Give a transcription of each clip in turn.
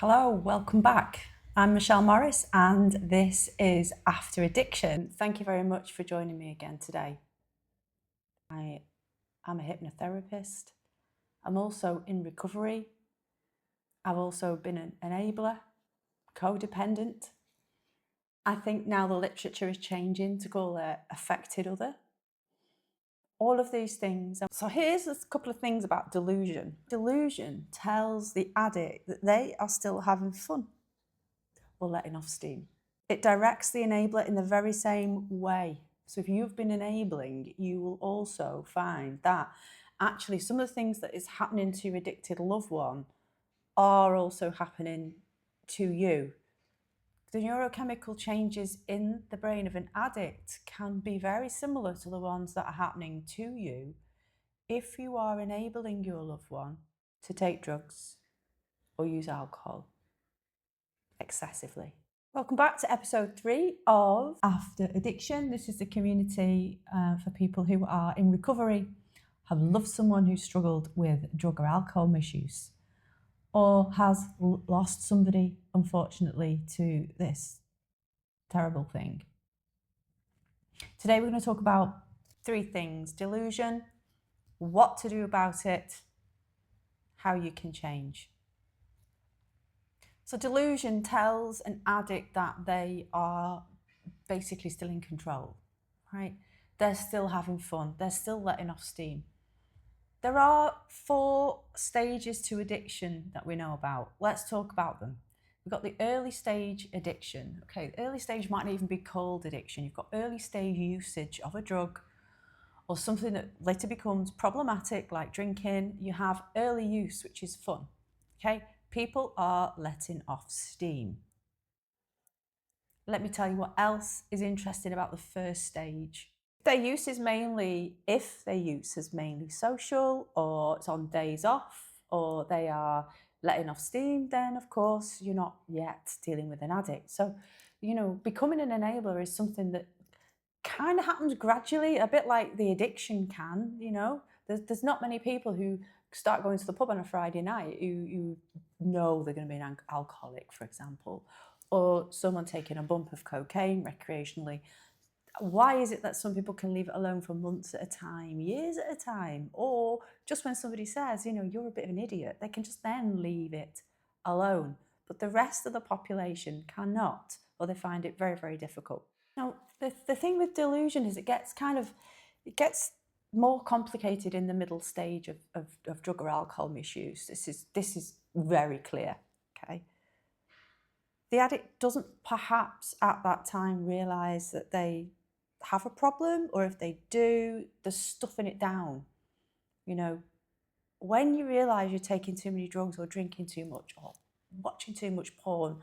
Hello, welcome back. I'm Michelle Morris and this is After Addiction. Thank you very much for joining me again today. I am a hypnotherapist. I'm also in recovery. I've also been an enabler, codependent. I think now the literature is changing to call it affected other. All of these things. So here's a couple of things about delusion. Delusion tells the addict that they are still having fun or letting off steam. It directs the enabler in the very same way. So if you've been enabling, you will also find that actually some of the things that is happening to your addicted loved one are also happening to you. The neurochemical changes in the brain of an addict can be very similar to the ones that are happening to you if you are enabling your loved one to take drugs or use alcohol excessively. Welcome back to episode 3 of After Addiction. This is the community for people who are in recovery, have loved someone who struggled with drug or alcohol misuse, or has lost somebody, unfortunately, to this terrible thing. Today we're going to talk about 3 things: delusion, what to do about it, how you can change. So delusion tells an addict that they are basically still in control, right? They're still having fun. They're still letting off steam. There are 4 stages to addiction that we know about. Let's talk about them. We've got the early stage addiction. Okay, the early stage might not even be called addiction. You've got early stage usage of a drug or something that later becomes problematic, like drinking. You have early use, which is fun. Okay, people are letting off steam. Let me tell you what else is interesting about the first stage. If their use is mainly social, or it's on days off, or they are letting off steam, then of course you're not yet dealing with an addict. So, becoming an enabler is something that kind of happens gradually, a bit like the addiction can, There's not many people who start going to the pub on a Friday night who know they're going to be an alcoholic, for example, or someone taking a bump of cocaine recreationally. Why is it that some people can leave it alone for months at a time, years at a time, or just when somebody says, you're a bit of an idiot, they can just then leave it alone. But the rest of the population cannot, or they find it very, very difficult. Now, the thing with delusion is it gets more complicated in the middle stage of drug or alcohol misuse. This is very clear, okay? The addict doesn't perhaps at that time realise that they have a problem, or if they do, they're stuffing it down. When you realise you're taking too many drugs or drinking too much or watching too much porn,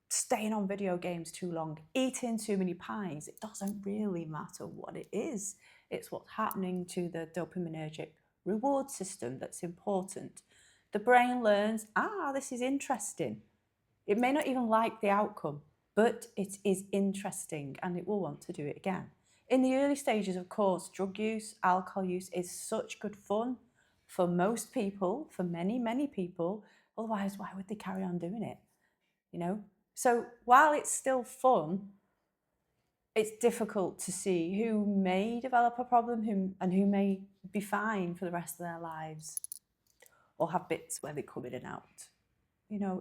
staying on video games too long, eating too many pies, it doesn't really matter what it is. It's what's happening to the dopaminergic reward system that's important. The brain learns, this is interesting. It may not even like the outcome, but it is interesting and it will want to do it again. In the early stages, of course, drug use, alcohol use is such good fun for most people, for many, many people. Otherwise, why would they carry on doing it? So while it's still fun, it's difficult to see who may develop a problem and who may be fine for the rest of their lives or have bits where they come in and out.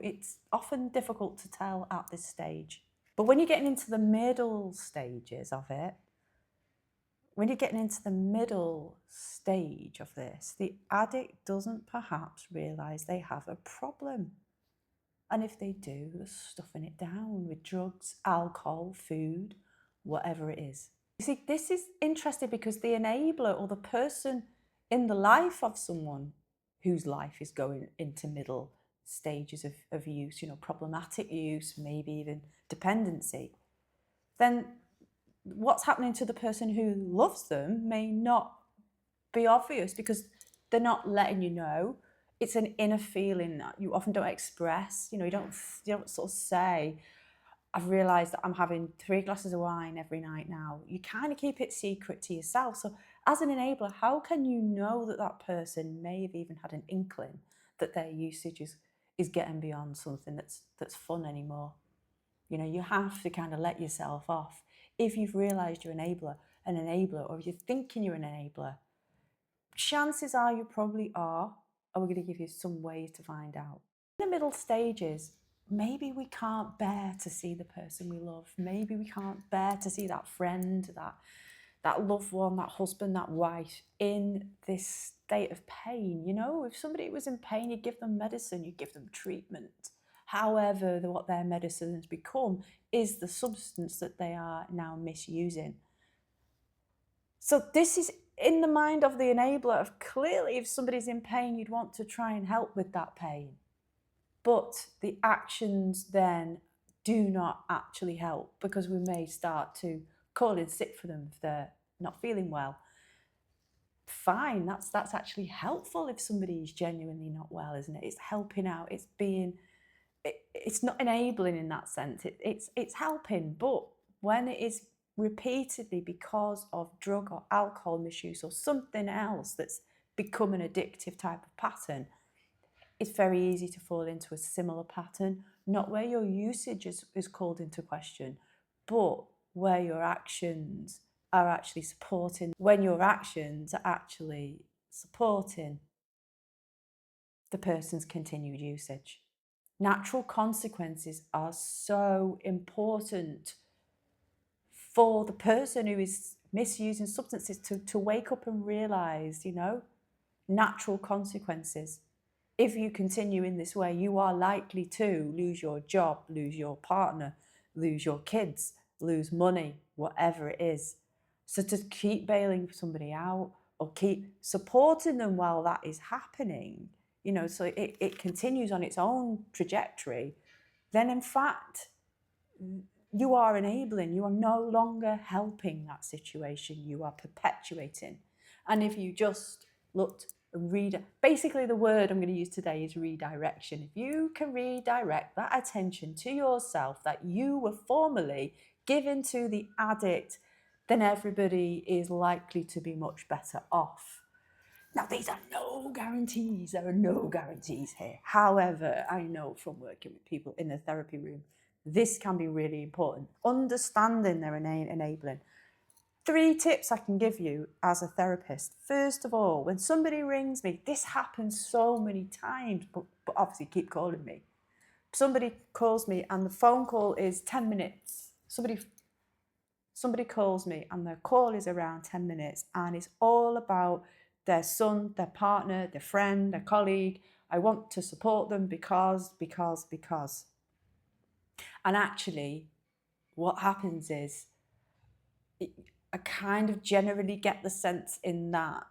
It's often difficult to tell at this stage. But when you're getting into the middle stages of it, when you're getting into the middle stage of this, the addict doesn't perhaps realise they have a problem. And if they do, they're stuffing it down with drugs, alcohol, food, whatever it is. You see, this is interesting because the enabler or the person in the life of someone whose life is going into middle stages of use, problematic use, maybe even dependency, then what's happening to the person who loves them may not be obvious because they're not letting you know. It's an inner feeling that you often don't express. You don't sort of say, I've realised that I'm having 3 glasses of wine every night now. You kind of keep it secret to yourself. So as an enabler, how can you know that that person may have even had an inkling that their usage is getting beyond something that's fun anymore. You know, you have to kind of let yourself off. If you've realised you're an enabler, or you're thinking you're an enabler, chances are you probably are, and we're going to give you some ways to find out. In the middle stages, maybe we can't bear to see the person we love. Maybe we can't bear to see that friend, that loved one, that husband, that wife in this state of pain. You know, if somebody was in pain, you give them medicine, you give them treatment. However, what their medicine has become is the substance that they are now misusing. So this is in the mind of the enabler of, clearly if somebody's in pain, you'd want to try and help with that pain. But the actions then do not actually help, because we may start to call in sick for them if they're not feeling well. Fine, that's actually helpful if somebody is genuinely not well, isn't it? It's helping out, it's not enabling in that sense, it's helping. But when it is repeatedly because of drug or alcohol misuse or something else that's become an addictive type of pattern, it's very easy to fall into a similar pattern, not where your usage is called into question, but where your actions are actually supporting, when your actions are actually supporting the person's continued usage. Natural consequences are so important for the person who is misusing substances to wake up and realise, you know, natural consequences. If you continue in this way, you are likely to lose your job, lose your partner, lose your kids, lose money, whatever it is. So to keep bailing somebody out or keep supporting them while that is happening, you know, so it continues on its own trajectory, then in fact, you are enabling, you are no longer helping that situation, you are perpetuating. And if you just looked and basically the word I'm going to use today is redirection. If you can redirect that attention to yourself that you were formerly given to the addict, then everybody is likely to be much better off. Now, these are no guarantees. There are no guarantees here. However, I know from working with people in the therapy room, this can be really important. Understanding they're enabling. 3 tips I can give you as a therapist. First of all, when somebody rings me, this happens so many times, but obviously keep calling me. Somebody calls me and the phone call is 10 minutes. Somebody calls me and their call is around 10 minutes and it's all about their son, their partner, their friend, their colleague. I want to support them because. And actually, what happens is, I kind of generally get the sense in that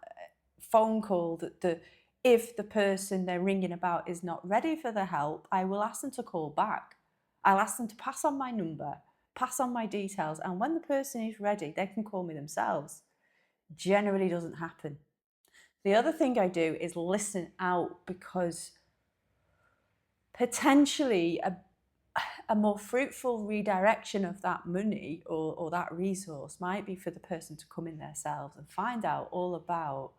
phone call that if the person they're ringing about is not ready for the help, I will ask them to call back. I'll ask them to pass on my number, pass on my details, and when the person is ready, they can call me themselves. Generally doesn't happen. The other thing I do is listen out, because potentially a more fruitful redirection of that money or that resource might be for the person to come in themselves and find out all about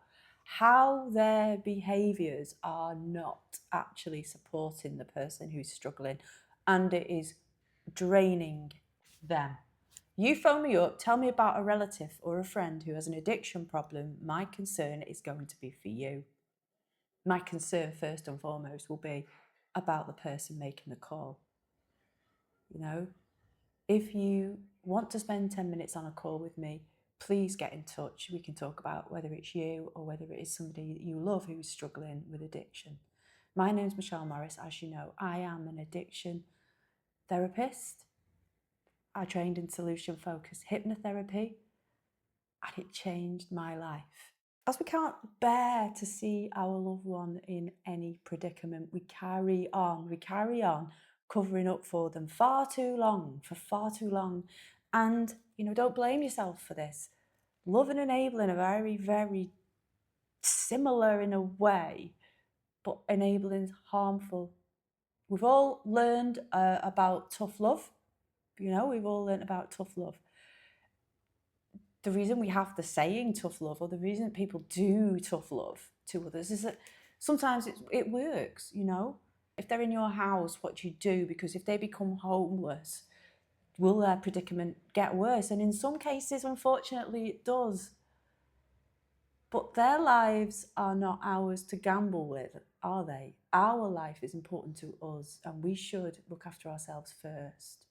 how their behaviours are not actually supporting the person who's struggling, and it is draining them. You phone me up, tell me about a relative or a friend who has an addiction problem, my concern is going to be for you. My concern first and foremost will be about the person making the call. You know, if you want to spend 10 minutes on a call with me, please get in touch. We can talk about whether it's you or whether it is somebody that you love who's struggling with addiction. My name's Michelle Morris. As you know, I am an addiction therapist. I trained in solution-focused hypnotherapy, and it changed my life. As we can't bear to see our loved one in any predicament, we carry on covering up for them for far too long. And, you know, don't blame yourself for this. Love and enabling are very, very similar in a way, but enabling is harmful. We've all learned about tough love. You know, we've all learned about tough love. The reason we have the saying tough love, or the reason people do tough love to others, is that sometimes it works, you know. If they're in your house, what do you do? Because if they become homeless, will their predicament get worse? And in some cases, unfortunately, it does. But their lives are not ours to gamble with, are they? Our life is important to us, and we should look after ourselves first.